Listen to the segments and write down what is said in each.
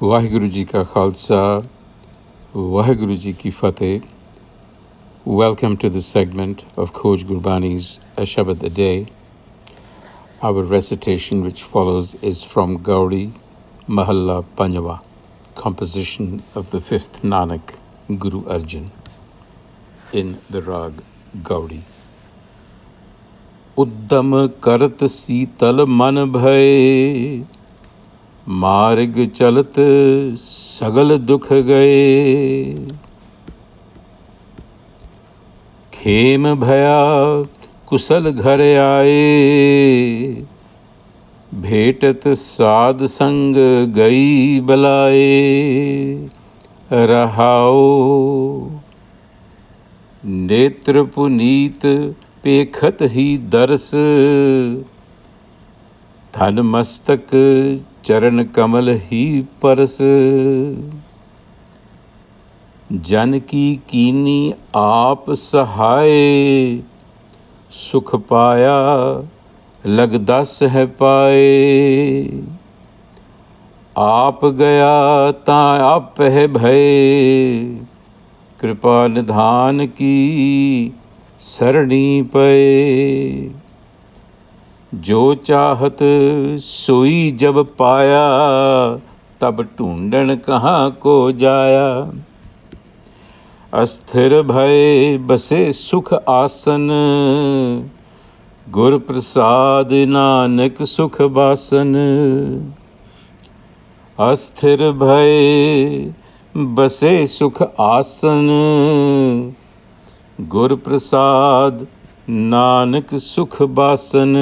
Vaheguru Ji Ka Khalsa, Vaheguru Ji Ki Fateh. Welcome to the segment of Khoj Gurbani's a-sabad-a-day. Our recitation which follows is from Gauri Mahalla Panjava, composition of the fifth Nanak, Guru Arjan, in the rag Gauri. Udham Karat Sital man bhai, मार्ग चलत सगल दुख गए, खेम भया कुशल घर आए, भेटत साध संग गई बलाए, रहाओ नेत्र पुनीत पेखत ही दरस, धन मस्तक चरण कमल ही परस, जन की कीनी आप सहाय, सुख पाया लग दस है पाए, आप गया ता आप है भय, कृपा निधान की सरणी पे, जो चाहत सोई जब पाया, तब ढूंढन कहाँ को जाया, अस्थिर भय बसे सुख आसन, गुर प्रसाद नानक सुख बासन, अस्थिर भय बसे सुख आसन, गुर प्रसाद Nanak Sukh Basan.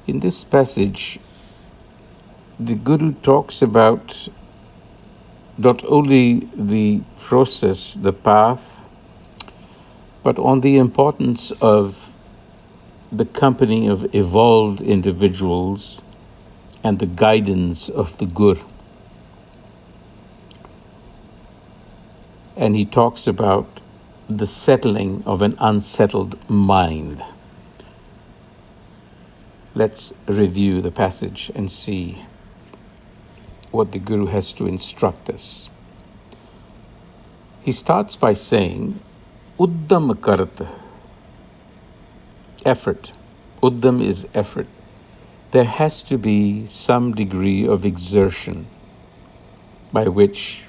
In this passage, the Guru talks about not only the process, the path, but on the importance of the company of evolved individuals and the guidance of the Guru. And he talks about the settling of an unsettled mind. Let's review the passage and see what the Guru has to instruct us. He starts by saying, Udham Karat, effort. Udham is effort. There has to be some degree of exertion by which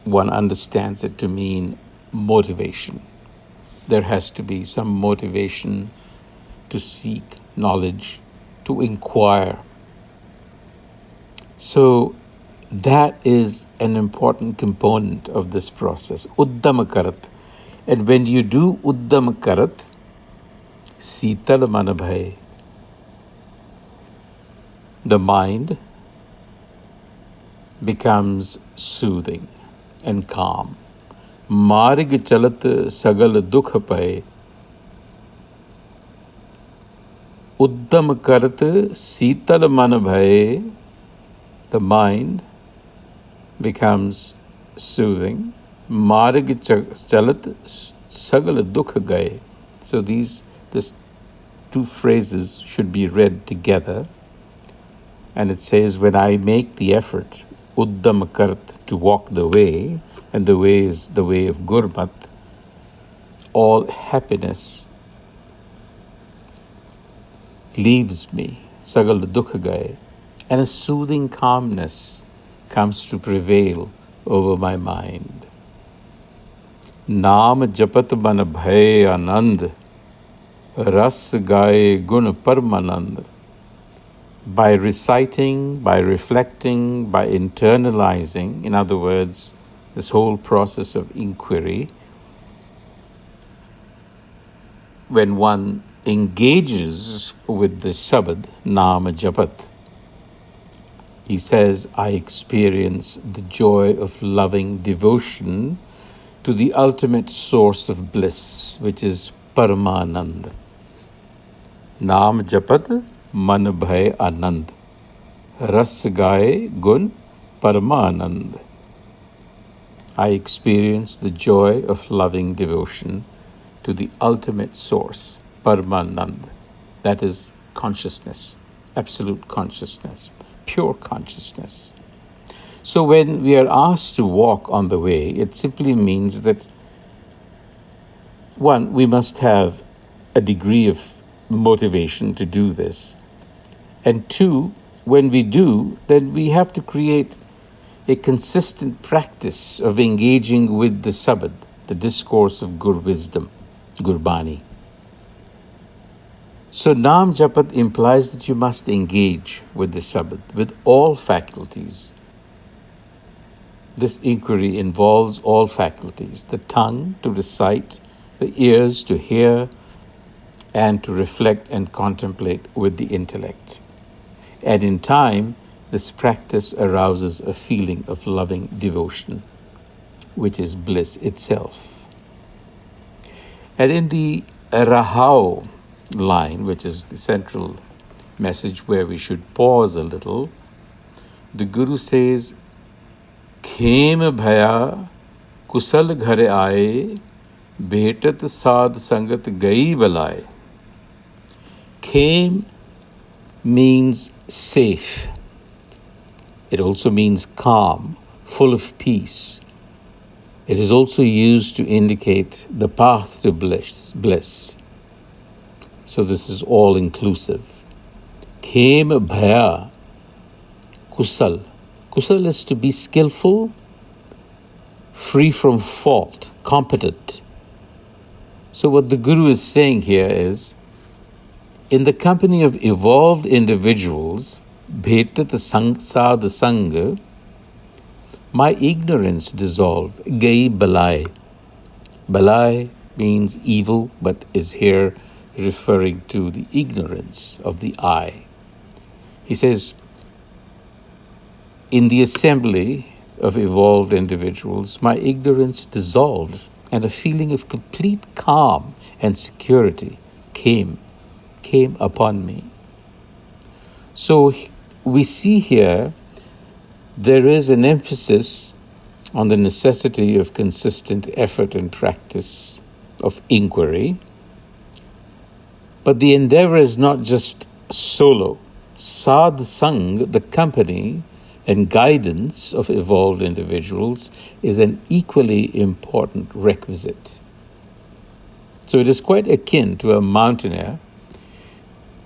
one understands it to mean motivation. There has to be some motivation to seek knowledge, to inquire. So that is an important component of this process, Udham Karat. And when you do Udham Karat, Sital man bhai, the mind becomes soothing and calm. Marg chalat sagal dukh paye. Uddam karat sital man bhaye. The mind becomes soothing. Marg chalat sagal dukh gaye. So these two phrases should be read together. And it says, when I make the effort, Uddham Karat, to walk the way, and the way is the way of Gurmat, all happiness leaves me, Sagal Dukh Gaye, and a soothing calmness comes to prevail over my mind. Naam japat ban bhay anand, ras gaye gun parmanand. By reciting, by reflecting, by internalizing, in other words, this whole process of inquiry, when one engages with the Sabad, Naam Japat, he says, I experience the joy of loving devotion to the ultimate source of bliss, which is Paramanand. Naam Japat Man bhay anand, ras gaye gun paramanand. I experience the joy of loving devotion to the ultimate source, Paramanand. That is consciousness. absolute consciousness, pure consciousness. So when we are asked to walk on the way, it simply means that, one, we must have a degree of motivation to do this. And two, when we do, then we have to create a consistent practice of engaging with the sabad, the discourse of Gur wisdom, Gurbani. So Naam Japat implies that you must engage with the sabad, with all faculties. This inquiry involves all faculties, the tongue to recite, the ears to hear, and to reflect and contemplate with the intellect. And in time, this practice arouses a feeling of loving devotion, which is bliss itself. And in the Rahao line, which is the central message where we should pause a little, the Guru says, Khem bhaya kusal ghare aaye, bhetat sad sangat gai balai. Khem means safe. It also means calm, full of peace. It is also used to indicate the path to bliss. So this is all inclusive. Khem bhaya kusal. Kusal is to be skillful, free from fault, competent. So what the Guru is saying here is, in the company of evolved individuals, bhetat sad sanga, my ignorance dissolved, gai balai. Balai means evil, but is here referring to the ignorance of the I. He says, in the assembly of evolved individuals, my ignorance dissolved, and a feeling of complete calm and security came upon me. So we see here there is an emphasis on the necessity of consistent effort and practice of inquiry. But the endeavor is not just solo. Sad Sang, the company and guidance of evolved individuals, is an equally important requisite. So it is quite akin to a mountaineer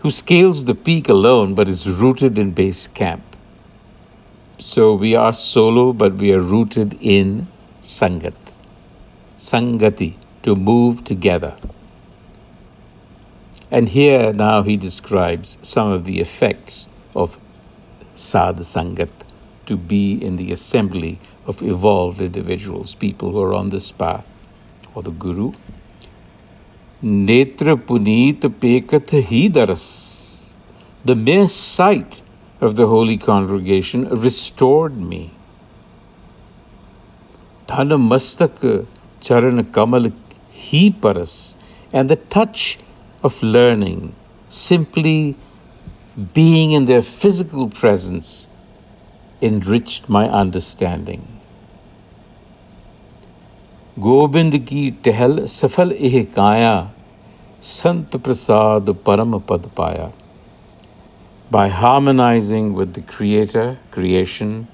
who scales the peak alone but is rooted in base camp. So we are solo, but we are rooted in Sangat. Sangati, to move together. And here now he describes some of the effects of Sad Sangat, to be in the assembly of evolved individuals, people who are on this path, or the Guru. Netra puneet pekat hi daras. The mere sight of the holy congregation restored me. Dhana mastak charan kamal hi paras. And the touch of learning, simply being in their physical presence, enriched my understanding. Gobind ki tehal safal eh kaya, Sant prasad param pad paya. By harmonizing with the creation,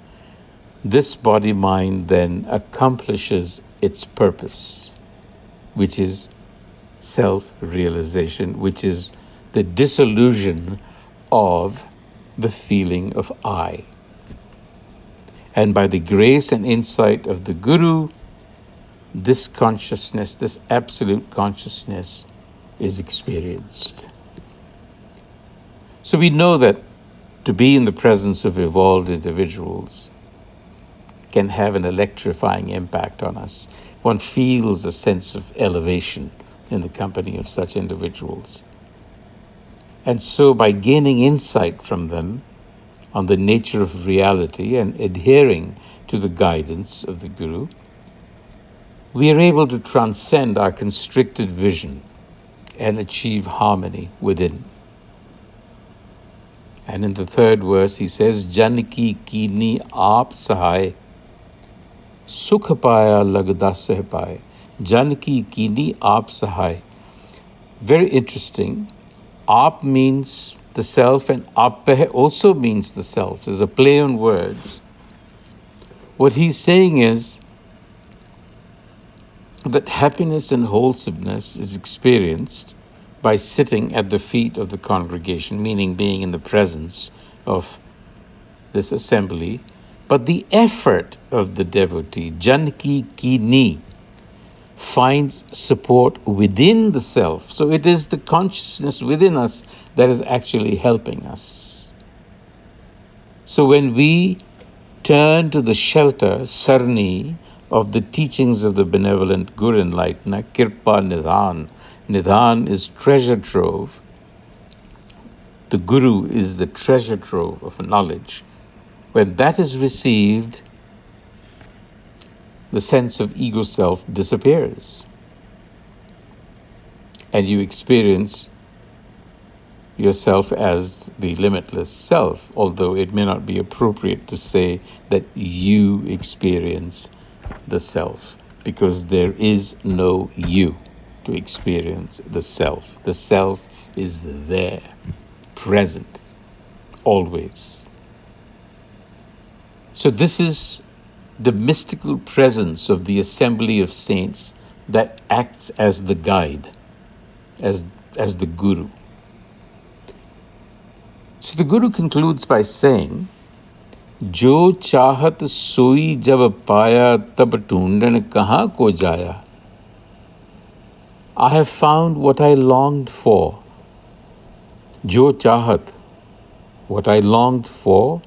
this body-mind then accomplishes its purpose, which is self-realization, which is the dissolution of the feeling of I. And by the grace and insight of the Guru, this consciousness, this absolute consciousness, is experienced. So we know that to be in the presence of evolved individuals can have an electrifying impact on us. One feels a sense of elevation in the company of such individuals. And so by gaining insight from them on the nature of reality and adhering to the guidance of the Guru, we are able to transcend our constricted vision and achieve harmony within. And in the third verse he says, Janki kini aap sahai, sukh paya lagda seh paye. Janki kini aap sahai. Very interesting. Aap means the self, and apeh also means the self. There's a play on words. What he's saying is that happiness and wholesomeness is experienced by sitting at the feet of the congregation, meaning being in the presence of this assembly. But the effort of the devotee, Janki Kini, finds support within the self. So it is the consciousness within us that is actually helping us. So when we turn to the shelter, sarni, of the teachings of the benevolent Guru Enlightener, Kirpa Nidhan. Nidhan is treasure trove. The Guru is the treasure trove of knowledge. When that is received, the sense of ego self disappears. And you experience yourself as the limitless self, although it may not be appropriate to say that you experience the self, because there is no you to experience the self. The self is there, present, always. So this is the mystical presence of the assembly of saints that acts as the guide, as the Guru. So the Guru concludes by saying, Jo chahat soi jab paya tab ढूंढन kahan ko jaya. I have found what I longed for. Jo chahat, what I longed for,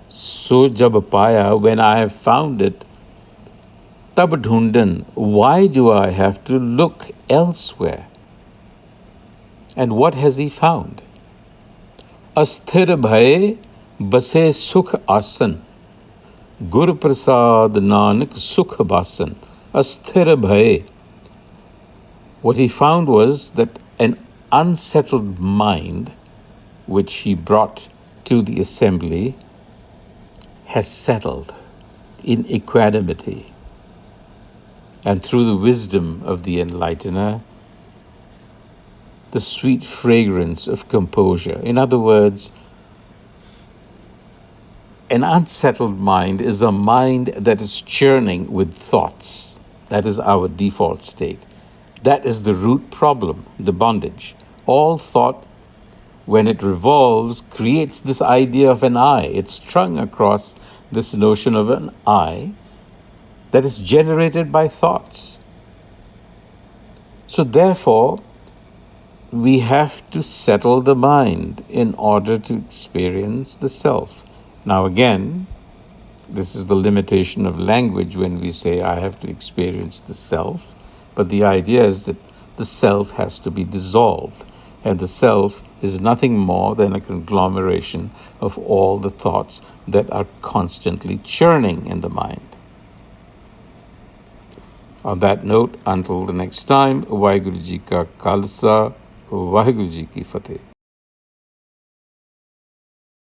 so jab paya, when I have found it, tab ढूंढन, why do I have to look elsewhere? And what has he found? Asthir bhaye base sukh asan, gur prasad nanak sukh basan. Asthir bhaye. What he found was that an unsettled mind, which he brought to the assembly, has settled in equanimity. And through the wisdom of the enlightener, the sweet fragrance of composure. In other words, an unsettled mind is a mind that is churning with thoughts. That is our default state. That is the root problem, the bondage. All thought, when it revolves, creates this idea of an I. It's strung across this notion of an I that is generated by thoughts. So therefore, we have to settle the mind in order to experience the self. Now again, this is the limitation of language when we say I have to experience the self, but the idea is that the self has to be dissolved, and the self is nothing more than a conglomeration of all the thoughts that are constantly churning in the mind. On that note, until the next time, Vaheguru Ji Ka Khalsa, Vaheguru Ji Ki Fateh.